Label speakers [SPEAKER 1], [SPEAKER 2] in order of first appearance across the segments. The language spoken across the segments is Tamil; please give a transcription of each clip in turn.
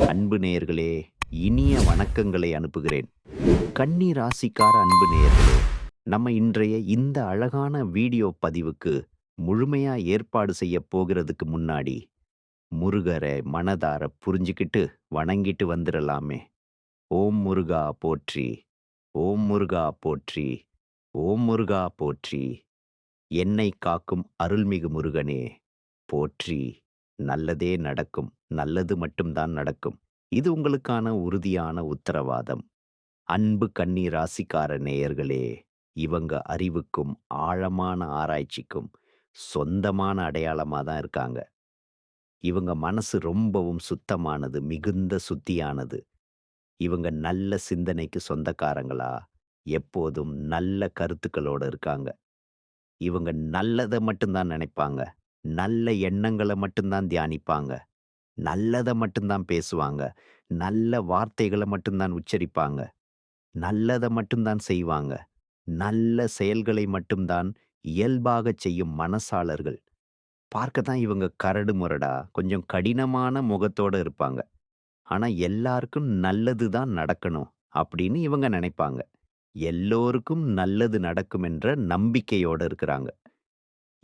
[SPEAKER 1] அன்பு நேயர்களே, இனிய வணக்கங்களை அனுப்புகிறேன். கன்னி ராசிக்கார அன்பு நேயர்களே, நம்ம இன்றைய இந்த அழகான வீடியோ பதிவுக்கு முழுமையா ஏற்பாடு செய்யப் போகிறதுக்கு முன்னாடி, முருகரை மனதார புரிஞ்சுக்கிட்டு வணங்கிட்டு வந்துரலாமே. ஓம் முருகா போற்றி, ஓம் முருகா போற்றி, ஓம் முருகா போற்றி. என்னைக் காக்கும் அருள்மிகு முருகனே போற்றி. நல்லதே நடக்கும். நல்லது மட்டும் தான் நடக்கும். இது உங்களுக்கான உறுதியான உத்தரவாதம். அன்பு கன்னி ராசிக்கார நேயர்களே, இவங்க அறிவுக்கும், ஆழமான ஆராய்ச்சிக்கும் சொந்தமான அடையாளமா தான் இருக்காங்க. இவங்க மனசு ரொம்பவும் சுத்தமானது, மிகுந்த சுத்தியானது. இவங்க நல்ல சிந்தனைக்கு சொந்தக்காரங்களா, எப்போதும் நல்ல கருத்துக்களோட இருக்காங்க. இவங்க நல்லத மட்டும் தான் நினைப்பாங்க. நல்ல எண்ணங்கள மட்டும் தான் தியானிப்பாங்க. நல்லத மட்டும் தான் பேசுவாங்க. நல்ல வார்த்தைகள மட்டும் தான் உச்சரிப்பாங்க. நல்லத மட்டும் தான் செய்வாங்க. நல்ல செயல்களை மட்டும் தான் இயல்பாகச் செய்யும் மனசாளர்கள். பார்க்க தான் இவங்க கரடு முரடா, கொஞ்சம் கடினமான முகத்தோட இருப்பாங்க. ஆனா எல்லாருக்கும் நல்லது தான் நடக்கணும் அப்படின்னு இவங்க நினைப்பாங்க. எல்லோருக்கும் நல்லது நடக்கும் என்ற நம்பிக்கையோட இருக்கிறாங்க.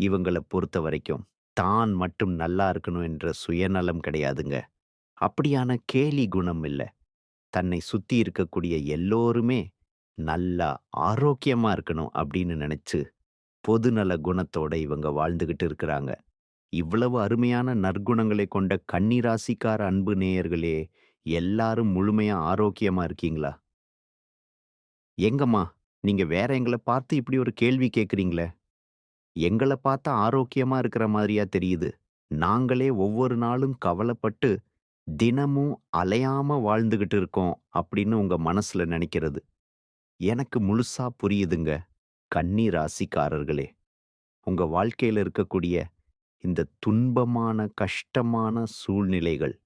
[SPEAKER 1] இவங்கள பொறுத்தவரைக்கும், தான் மட்டும் நல்லா இருக்கணும் என்ற சுயநலம் கிடையாதுங்க. அப்படியான கேலி குணம் இல்ல. தன்னை சுத்தி இருக்கக்கூடிய எல்லோருமே நல்லா ஆரோக்கியமா இருக்கணும் அப்படின்னு நினைச்சு, பொதுநல குணத்தோட இவங்க வாழ்ந்துகிட்டு இருக்கிறாங்க. இவ்வளவு அருமையான நற்குணங்களை கொண்ட கன்னி ராசிக்கார அன்பு நேயர்களே, எல்லாரும் முழுமையா ஆரோக்கியமா இருக்கீங்களா? எங்கம்மா, நீங்க வேற எங்கள பார்த்து இப்படி ஒரு கேள்வி கேட்கிறீங்களே? எங்கள பார்த்தா ஆரோக்கியமா இருக்கிற மாதிரியா தெரியுது. நாங்களே ஒவ்வொரு நாளும் கவலைப்பட்டு, தினமும் அலையாம வாழ்ந்துகிட்டு இருக்கோம் அப்படின்னு உங்க மனசுல நினைக்கிறது. எனக்கு முழுசா புரியுதுங்க. கன்னி ராசிக்காரர்களே, உங்க வாழ்க்கையில இருக்கக்கூடிய இந்த துன்பமான, கஷ்டமான சூழ்நிலைகள்,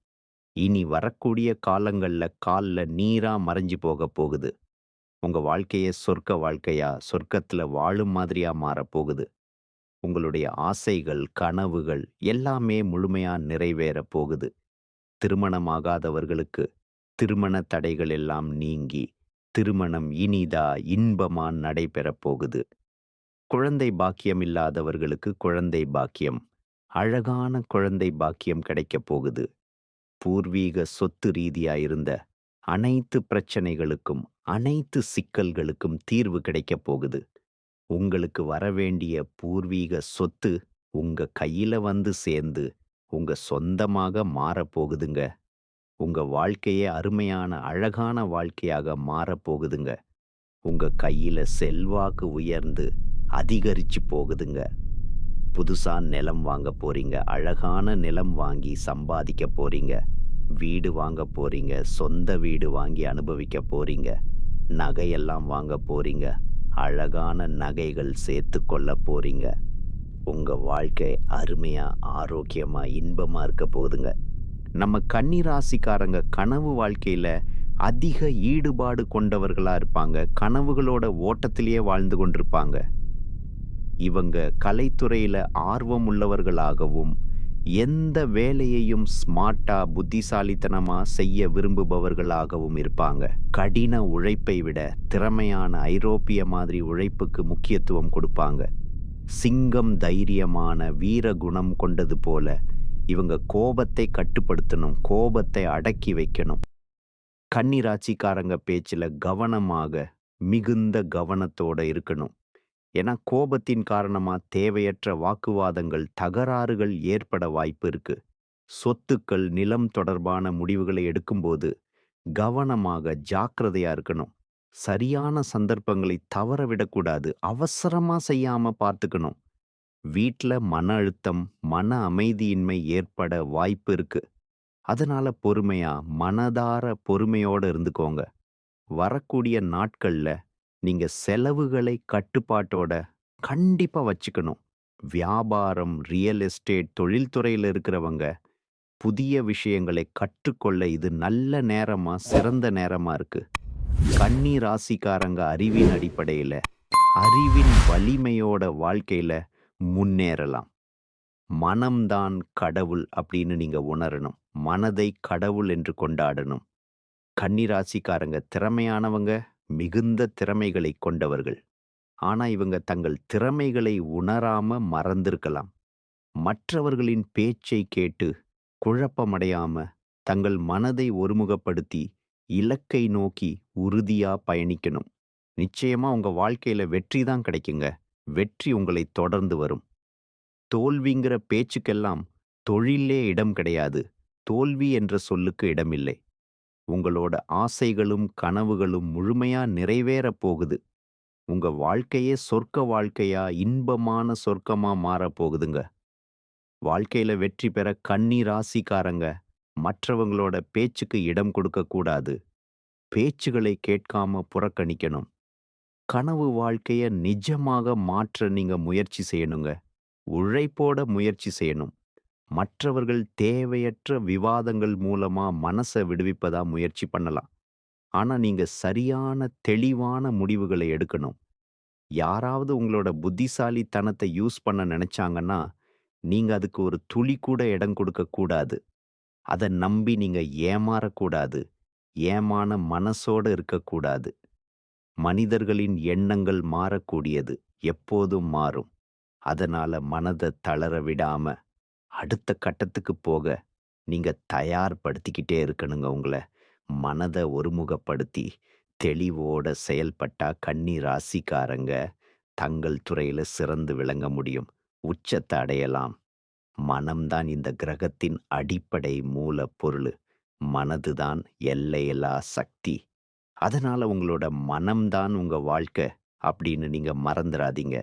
[SPEAKER 1] இனி வரக்கூடிய காலங்கள்ல கால்ல நீரா மறைஞ்சு போகப் போகுது. உங்க வாழ்க்கையே சொர்க்க வாழ்க்கையா, சொர்க்கத்துல வாழும் மாதிரியா மாறப்போகுது. உங்களுடைய ஆசைகள், கனவுகள் எல்லாமே முழுமையா நிறைவேறப் போகுது. திருமணமாகாதவர்களுக்கு திருமண தடைகள் எல்லாம் நீங்கி, திருமணம் இனிதா, இன்பமா நடைபெறப் போகுது. குழந்தை பாக்கியம் இல்லாதவர்களுக்கு குழந்தை பாக்கியம், அழகான குழந்தை பாக்கியம் கிடைக்கப் போகுது. பூர்வீக சொத்து ரீதியா இருந்த அனைத்து பிரச்சனைகளுக்கும், அனைத்து சிக்கல்களுக்கும் தீர்வு கிடைக்கப் போகுது. உங்களுக்கு வரவேண்டிய பூர்வீக சொத்து உங்க கையில வந்து சேர்ந்து, உங்க சொந்தமாக மாறப்போகுதுங்க. உங்க வாழ்க்கையே அருமையான, அழகான வாழ்க்கையாக மாறப்போகுதுங்க. உங்க கையில செல்வாக்கு உயர்ந்து அதிகரிச்சு போகுதுங்க. புதுசா நிலம் வாங்க போறீங்க. அழகான நிலம் வாங்கி சம்பாதிக்க போறீங்க. வீடு வாங்க போறீங்க. சொந்த வீடு வாங்கி அனுபவிக்க போறீங்க. நகையெல்லாம் வாங்க போறீங்க. அழகான நகைகள் சேர்த்து கொள்ள போறீங்க. உங்க வாழ்க்கை அருமையா, ஆரோக்கியமா, இன்பமா இருக்க போகுதுங்க. நம்ம கன்னி ராசிக்காரங்க கனவு வாழ்க்கையில அதிக ஈடுபாடு கொண்டவர்களா இருப்பாங்க. கனவுகளோட ஓட்டத்திலேயே வாழ்ந்து கொண்டிருப்பாங்க. இவங்க கலைத்துறையில ஆர்வம் உள்ளவர்களாகவும், எந்த வேலையையும் ஸ்மார்ட்டா, புத்திசாலித்தனமா செய்ய விரும்புபவர்களாகவும் இருப்பாங்க. கடின உழைப்பை விட திறமையான ஐரோப்பிய மாதிரி உழைப்புக்கு முக்கியத்துவம் கொடுப்பாங்க. சிங்கம் தைரியமான வீர குணம் கொண்டது போல இவங்க கோபத்தை கட்டுப்படுத்தணும், கோபத்தை அடக்கி வைக்கணும். கன்னி ராசிக்காரங்க பேச்சுல கவனமாக, மிகுந்த கவனத்தோட இருக்கணும். ஏன்னா கோபத்தின் காரணமா தேவையற்ற வாக்குவாதங்கள், தகராறுகள் ஏற்பட வாய்ப்பு இருக்கு. சொத்துக்கள், நிலம் தொடர்பான முடிவுகளை எடுக்கும்போது கவனமாக, ஜாக்கிரதையா இருக்கணும். சரியான சந்தர்ப்பங்களை தவற விடக்கூடாது. அவசரமா செய்யாம பார்த்துக்கணும். வீட்ல மன அழுத்தம், மன அமைதியின்மை ஏற்பட வாய்ப்பு இருக்கு. அதனால பொறுமையா, மனதார பொறுமையோட இருந்துக்கோங்க. வரக்கூடிய நாட்கள்ல நீங்க செலவுகளை கட்டுப்பாட்டோட கண்டிப்பா வச்சுக்கணும். வியாபாரம், ரியல் எஸ்டேட், தொழில்துறையில இருக்கிறவங்க புதிய விஷயங்களை கற்றுக்கொள்ள இது நல்ல நேரமா, சிறந்த நேரமா இருக்கு. கன்னி ராசிக்காரங்க அறிவின் அடிப்படையில, அறிவின் வலிமையோட வாழ்க்கையில முன்னேறலாம். மனம்தான் கடவுள் அப்படின்னு நீங்க உணரணும். மனதை கடவுள் என்று கொண்டாடணும். கன்னி ராசிக்காரங்க திறமையானவங்க, மிகுந்த திறமைகளை கொண்டவர்கள். ஆனா இவங்க தங்கள் திறமைகளை உணராம மறந்திருக்கலாம். மற்றவர்களின் பேச்சை கேட்டு குழப்பமடையாம தங்கள் மனதை ஒருமுகப்படுத்தி இலக்கை நோக்கி உறுதியா பயணிக்கணும். நிச்சயமா உங்க வாழ்க்கையில வெற்றி தான் கிடைக்குங்க. வெற்றி உங்களை தொடர்ந்து வரும். தோல்விங்கிற பேச்சுக்கெல்லாம் தொழிலே இடம் கிடையாது. தோல்வி என்ற சொல்லுக்கு இடமில்லை. உங்களோட ஆசைகளும் கனவுகளும் முழுமையா நிறைவேறப் போகுது. உங்க வாழ்க்கையே சொர்க்க வாழ்க்கையா, இன்பமான சொர்க்கமா மாறப் போகுதுங்க. வாழ்க்கையில வெற்றி பெற கன்னி ராசிக்காரங்க மற்றவங்களோட பேச்சுக்கு இடம் கொடுக்கக் கூடாது. பேச்சுகளை கேட்காம புறக்கணிக்கணும். கனவு வாழ்க்கைய நிஜமாக மாற்ற நீங்க முயற்சி செய்யணுங்க. உழைப்போட முயற்சி செய்யணும். மற்றவர்கள் தேவையற்ற விவாதங்கள் மூலமா மனச விடுவிப்பதா முயற்சி பண்ணலாம். ஆனா நீங்க சரியான தெளிவான முடிவுகளை எடுக்கணும். யாராவது உங்களோட புத்திசாலித்தனத்தை யூஸ் பண்ண நினைச்சாங்கன்னா, நீங்க அதுக்கு ஒரு துளி கூட இடம் கொடுக்கக் கூடாது. அத நம்பி நீங்க ஏமாறக்கூடாது. ஏமான மனசோட இருக்கக்கூடாது. மனிதர்களின் எண்ணங்கள் மாறக்கூடியது. எப்போதும் மாறும். அதனால மனத தளர விடாம, அடுத்த கட்டத்துக்கு போக நீங்க தயார்படுத்திக்கிட்டே இருக்கணுங்க உங்கள. மனத ஒருமுகப்படுத்தி, தெளிவோட செயல்பட்டா கன்னி ராசிக்காரங்க தங்கள் துறையில சிறந்து விளங்க முடியும். உச்சத்த அடையலாம். மனம்தான் இந்த கிரகத்தின் அடிப்படை மூலப்பொருளு. மனதுதான் எல்லையில்லா சக்தி. அதனால உங்களோட மனம்தான் உங்க வாழ்க்கை அப்படின்னு நீங்க மறந்துறாதீங்க.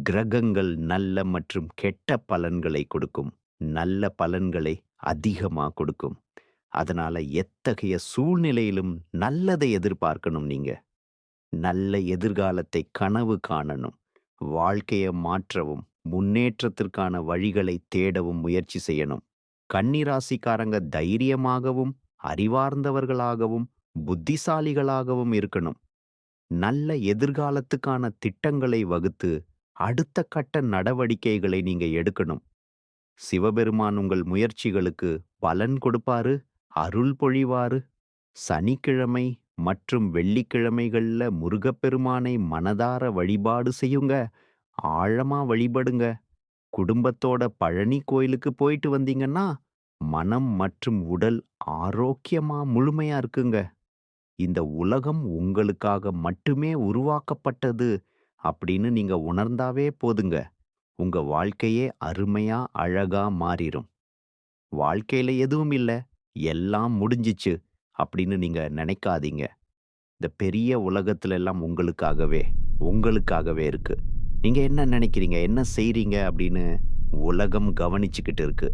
[SPEAKER 1] கிரகங்கள் நல்ல மற்றும் கெட்ட பலன்களை கொடுக்கும். நல்ல பலன்களை அதிகமா கொடுக்கும். அதனால எத்தகைய சூழ்நிலையிலும் நல்லதை எதிர்பார்க்கணும் நீங்க. நல்ல எதிர்காலத்தை கனவு காணணும். வாழ்க்கைய மாற்றவும், முன்னேற்றத்திற்கான வழிகளை தேடவும் முயற்சி செய்யணும். கன்னி ராசிக்காரங்க தைரியமாகவும், அறிவார்ந்தவர்களாகவும், புத்திசாலிகளாகவும் இருக்கணும். நல்ல எதிர்காலத்துக்கான திட்டங்களை வகுத்து, அடுத்த கட்ட நடவடிக்கைகளை நீங்க எடுக்கணும். சிவபெருமான் உங்கள் முயற்சிகளுக்கு பலன் கொடுப்பாரு, அருள் பொழிவாரு. சனிக்கிழமை மற்றும் வெள்ளிக்கிழமைகள்ல முருகப்பெருமானை மனதார வழிபாடு செய்யுங்க. ஆழமா வழிபடுங்க. குடும்பத்தோட பழனி கோயிலுக்கு போயிட்டு வந்தீங்கன்னா, மனம் மற்றும் உடல் ஆரோக்கியமா முழுமையா இருக்குங்க. இந்த உலகம் உங்களுக்காக மட்டுமே உருவாக்கப்பட்டது அப்படின்னு நீங்க உணர்ந்தாவே போதுங்க. உங்க வாழ்க்கையே அருமையா, அழகா மாறிரும். வாழ்க்கையில எதுவும் இல்ல, எல்லாம் முடிஞ்சிச்சு அப்படின்னு நீங்க நினைக்காதீங்க. இந்த பெரிய உலகத்துல எல்லாம் உங்களுக்காகவே, உங்களுக்காகவே இருக்கு. நீங்க என்ன நினைக்கிறீங்க? என்ன செய்றீங்க? அப்படின்னு உலகம் கவனிச்சுக்கிட்டு இருக்கு.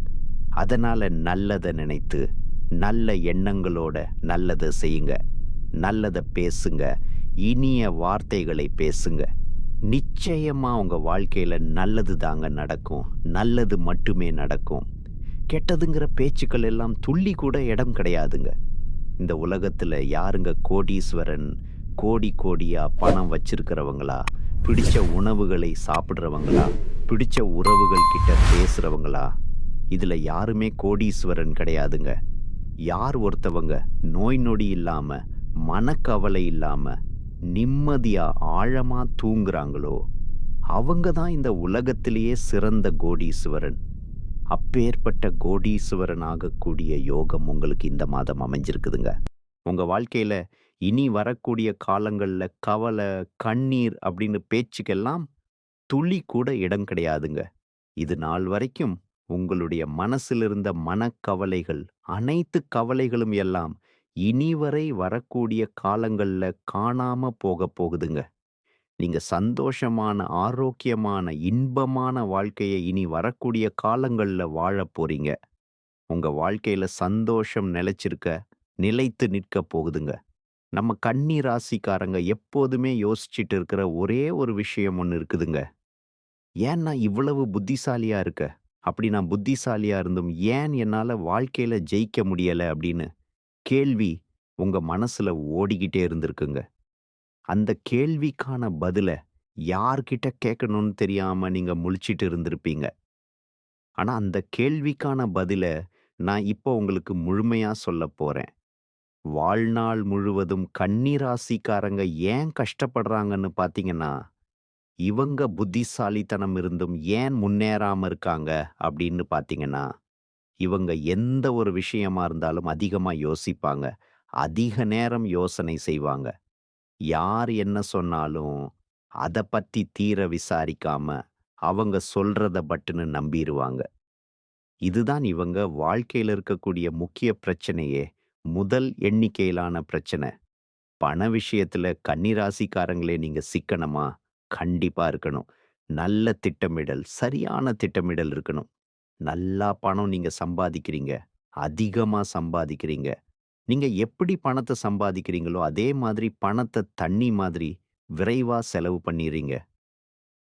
[SPEAKER 1] அதனால நல்லத நினைத்து, நல்ல எண்ணங்களோட நல்லத செய்யுங்க. நல்லத பேசுங்க. இனிய வார்த்தைகளை பேசுங்க. நிச்சயமா உங்க வாழ்க்கையில நல்லது தாங்க நடக்கும். நல்லது மட்டுமே நடக்கும். கெட்டதுங்கிற பேச்சுக்கள் எல்லாம் துள்ளி கூட இடம் கிடையாதுங்க. இந்த உலகத்துல யாருங்க கோடீஸ்வரன், கோடி கோடியா பணம் வச்சிருக்கிறவங்களா, பிடிச்ச உணவுகளை சாப்பிடுறவங்களா, பிடிச்ச உறவுகள் கிட்ட பேசுறவங்களா? இதுல யாருமே கோடீஸ்வரன் கிடையாதுங்க. யார் ஒருத்தவங்க நோய் நொடி இல்லாம, மனக்கவலை இல்லாம, நிம்மதியா ஆழமா தூங்குறாங்களோ, அவங்க தான் இந்த உலகத்திலேயே சிறந்த கோடீஸ்வரன். அப்பேற்பட்ட கோடீஸ்வரன் ஆகக்கூடிய யோகம் உங்களுக்கு இந்த மாதம் அமைஞ்சிருக்குதுங்க. உங்க வாழ்க்கையில இனி வரக்கூடிய காலங்கள்ல கவலை, கண்ணீர் அப்படின்னு பேச்சுக்கெல்லாம் துளி கூட இடம் கிடையாதுங்க. இது நாள் வரைக்கும் உங்களுடைய மனசில் இருந்த மனக்கவலைகள், அனைத்து கவலைகளும் எல்லாம் இனி வரை வரக்கூடிய காலங்கள்ல காணாம போகப் போகுதுங்க. நீங்க சந்தோஷமான, ஆரோக்கியமான, இன்பமான வாழ்க்கைய இனி வரக்கூடிய காலங்கள்ல வாழப் போறீங்க. உங்க வாழ்க்கையில சந்தோஷம் நிலைச்சிருக்க, நிலைத்து நிற்கப் போகுதுங்க. நம்ம கன்னி ராசிக்காரங்க எப்போதுமே யோசிச்சுட்டு இருக்கிற ஒரே ஒரு விஷயம் ஒண்ணு இருக்குதுங்க. ஏன் நான் இவ்வளவு புத்திசாலியா இருக்க? அப்படி நான் புத்திசாலியா இருந்தும் ஏன் என்னால வாழ்க்கையில ஜெயிக்க முடியல அப்படின்னு கேள்வி உங்க மனசுல ஓடிக்கிட்டே இருந்திருக்குங்க. அந்த கேள்விக்கான பதில யார்கிட்ட கேட்கணும்னு தெரியாம நீங்க முழிச்சிட்டு இருந்திருப்பீங்க. ஆனா அந்த கேள்விக்கான பதில நான் இப்போ உங்களுக்கு முழுமையா சொல்லப் போறேன். வாழ்நாள் முழுவதும் கன்னி ராசிக்காரங்க ஏன் கஷ்டப்படுறாங்கன்னு பார்த்தீங்கன்னா, இவங்க புத்திசாலித்தனம் இருந்தும் ஏன் முன்னேறாம இருக்காங்க அப்படின்னு பார்த்தீங்கன்னா, இவங்க எந்த ஒரு விஷயமா இருந்தாலும் அதிகமா யோசிப்பாங்க. அதிக நேரம் யோசனை செய்வாங்க. யார் என்ன சொன்னாலும் அத பத்தி தீர விசாரிக்காம, அவங்க சொல்றத பட்டுன்னு நம்பிருவாங்க. இதுதான் இவங்க வாழ்க்கையில இருக்கக்கூடிய முக்கிய பிரச்சனையே. முதல் எண்ணிக்கையிலான பிரச்சனை. பண விஷயத்துல கன்னி ராசிக்காரங்களே நீங்க சிக்கனமா? கண்டிப்பா இருக்கணும். நல்ல திட்டமிடல், சரியான திட்டமிடல் இருக்கணும். நல்லா பணம் நீங்க சம்பாதிக்கிறீங்க. அதிகமா சம்பாதிக்கிறீங்க. நீங்க எப்படி பணத்த சம்பாதிக்கிறீங்களோ, அதே மாதிரி பணத்த தண்ணி மாதிரி விரைவா செலவு பண்ணிர்றீங்க.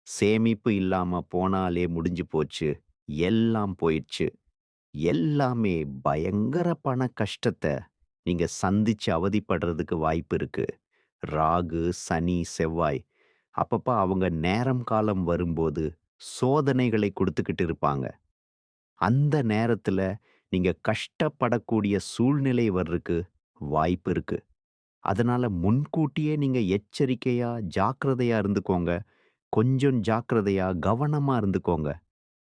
[SPEAKER 1] சேமிப்பு இல்லாம போனாலே முடிஞ்சு போச்சு. எல்லாம் போயிடுச்சு. எல்லாமே பயங்கர பண கஷ்டத்த நீங்க சந்திச்சு அவதிப்படுறதுக்கு வாய்ப்பு இருக்கு. ராகு, சனி, செவ்வாய் அப்பப்ப அவங்க நேரம் காலம் வரும்போது சோதனைகளை குடுத்துக்கிட்டு இருப்பாங்க. அந்த நேரத்துல நீங்க கஷ்டப்படக்கூடிய சூழ்நிலை வர்றக்கு வாய்ப்பு இருக்கு. அதனால முன்கூட்டியே நீங்க எச்சரிக்கையா, ஜாக்கிரதையா இருந்துக்கோங்க. கொஞ்சம் ஜாக்கிரதையா, கவனமா இருந்துக்கோங்க.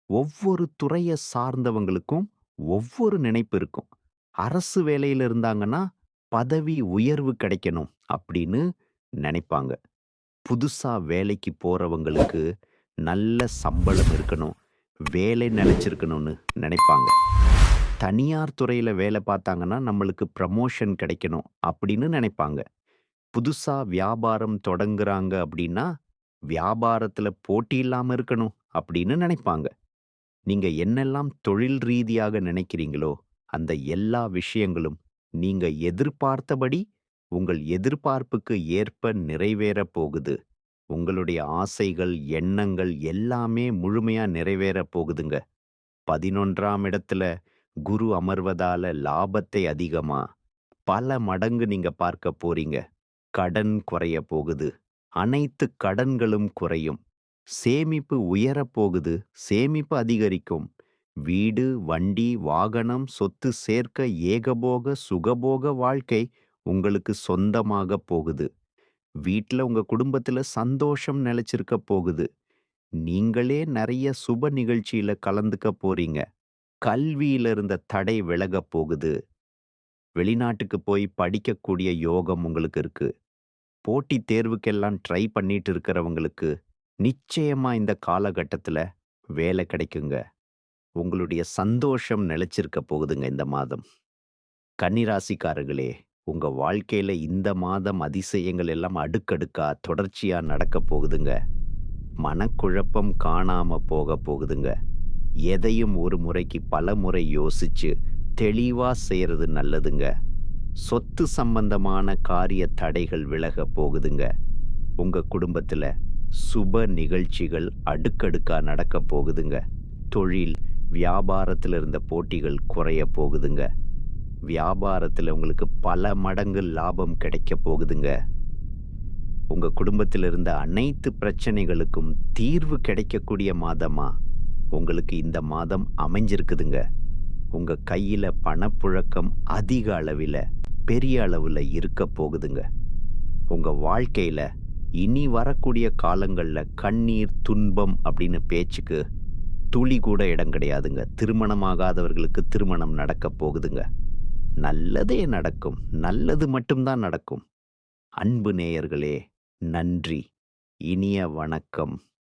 [SPEAKER 1] ஒவ்வொரு துறைய சார்ந்தவங்களுக்கும் ஒவ்வொரு நினைப்பு இருக்கும். அரசு வேலையில இருந்தாங்கன்னா, பதவி உயர்வு கிடைக்கணும் அப்படின்னு நினைப்பாங்க. புதுசா வேலைக்கு போறவங்களுக்கு நல்ல சம்பளம் இருக்கணும், வேலை நிலைச்சிருக்கணும்னு நினைப்பாங்க. தனியார் துறையில வேலை பார்த்தாங்கன்னா, நம்மளுக்கு ப்ரமோஷன் கிடைக்கணும் அப்படின்னு நினைப்பாங்க. புதுசா வியாபாரம் தொடங்குறாங்க அப்படின்னா, வியாபாரத்துல போட்டி இல்லாம இருக்கணும் அப்படின்னு நினைப்பாங்க. நீங்க என்னெல்லாம் தொழில் ரீதியாக நினைக்கிறீங்களோ, அந்த எல்லா விஷயங்களும் நீங்க எதிர்பார்த்தபடி உங்கள் எதிர்பார்ப்புக்கு ஏற்ப நிறைவேறப் போகுது. உங்களுடைய ஆசைகள், எண்ணங்கள் எல்லாமே முழுமையா நிறைவேறப் போகுதுங்க. 11ஆம் இடத்துல குரு அமர்வதால லாபத்தை அதிகமா, பல மடங்கு நீங்க பார்க்க போறீங்க. கடன் குறைய போகுது. அனைத்து கடன்களும் குறையும். சேமிப்பு உயரப் போகுது. சேமிப்பு அதிகரிக்கும். வீடு, வண்டி, வாகனம், சொத்து சேர்க்க ஏகபோக, சுகபோக வாழ்க்கை உங்களுக்கு சொந்தமாகப் போகுது. வீட்ல உங்க குடும்பத்துல சந்தோஷம் நிலைச்சிருக்க போகுது. நீங்களே நெறைய சுப நிகழ்ச்சியில கலந்துக்க போறீங்க. கல்வியில இருந்த தடை விலகப் போகுது. வெளிநாட்டுக்கு போய் படிக்கக்கூடிய யோகம் உங்களுக்கு இருக்கு. போட்டித் தேர்வுக்கெல்லாம் ட்ரை பண்ணிட்டு இருக்கிறவங்களுக்கு நிச்சயமா இந்த காலகட்டத்துல வேலை கிடைக்குங்க. உங்களுடைய சந்தோஷம் நிலைச்சிருக்க போகுதுங்க இந்த மாதம். கன்னிராசிக்காரர்களே, உங்க வாழ்க்கையில இந்த மாதம் அதிசயங்கள் எல்லாம் அடுக்கடுக்கா தொடர்ச்சியா நடக்கப் போகுதுங்க. மனக்குழப்பம் காணாம போகப் போகுதுங்க. எதையும் ஒரு முறைக்கு பல முறை யோசிச்சு தெளிவா செய்யறது நல்லதுங்க. சொத்து சம்பந்தமான காரிய தடைகள் விலகப் போகுதுங்க. உங்க குடும்பத்துல சுப நிகழ்ச்சிகள் அடுக்கடுக்கா நடக்கப் போகுதுங்க. தொழில், வியாபாரத்துல இருந்த போட்டிகள் குறைய போகுதுங்க. வியாபாரத்துல உங்களுக்கு பல மடங்கு லாபம் கிடைக்கப் போகுதுங்க. உங்க குடும்பத்தில் இருந்த அனைத்து பிரச்சனைகளுக்கும் தீர்வு கிடைக்கக்கூடிய மாதமா உங்களுக்கு இந்த மாதம் அமைஞ்சிருக்குதுங்க. உங்க கையில பணப்புழக்கம் அதிக அளவில, பெரிய அளவுல இருக்க போகுதுங்க. உங்க வாழ்க்கையில இனி வரக்கூடிய காலங்கள்ல கண்ணீர், துன்பம் அப்படின்னு பேச்சுக்கு துளி கூட இடம் கிடையாதுங்க. திருமணமாகாதவர்களுக்கு திருமணம் நடக்கப் போகுதுங்க. நல்லதே நடக்கும். நல்லது மட்டும்தான் நடக்கும். அன்பு நேயர்களே, நன்றி. இனிய வணக்கம்.